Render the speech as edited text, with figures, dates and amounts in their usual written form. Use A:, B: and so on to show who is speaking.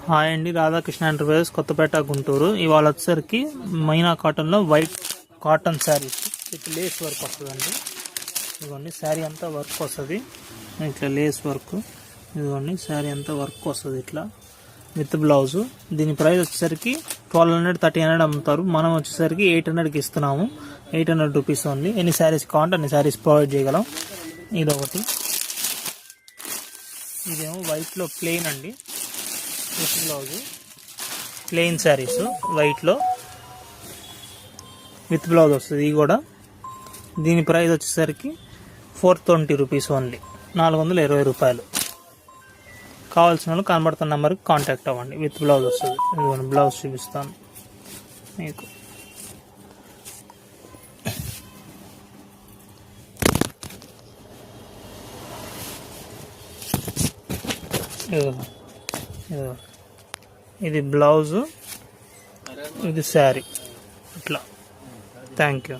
A: Hi అండి, Radhakrishna enterprises, Kothapeta, Guntur. ఇవాళ వచ్చేసరికి మైనా కాటన్లో white cotton saris with lace work వస్తుందండి. ఇదిగోండి శారీ అంతా వర్క్ వస్తుంది, ఇట్లా లేస్ వర్క్. ఇదిగోండి శారీ అంతా వర్క్ వస్తుంది ఇట్లా విత్ బ్లౌజు. దీని ప్రైస్ వచ్చేసరికి 1200, 1300 అమ్ముతారు. మనం వచ్చేసరికి 800కి ఇస్తున్నాము. 800 రూపీస్ ఓన్లీ. ఎన్ని శారీస్ కావాలంటే అన్ని శారీస్ ప్రొవైడ్ చేయగలం. ఇదొకటి. ఇదేమో వైట్లో ప్లెయిన్ అండి, విత్ బ్లౌజ్. ప్లెయిన్ శారీస్ వైట్లో విత్ బ్లౌజ్ వస్తుంది. ఇది కూడా దీని ప్రైస్ వచ్చేసరికి 420 రూపీస్ ఓన్లీ, 420 రూపాయలు. కావాల్సిన వాళ్ళు కనబడుతున్న నెంబర్కి కాంటాక్ట్ అవ్వండి. విత్ బ్లౌజ్ వస్తుంది. ఇదిగోండి బ్లౌజ్ చూపిస్తాను మీకు. ఇది బ్లౌజు, ఇది శారీ ఇట్లా. Thank you.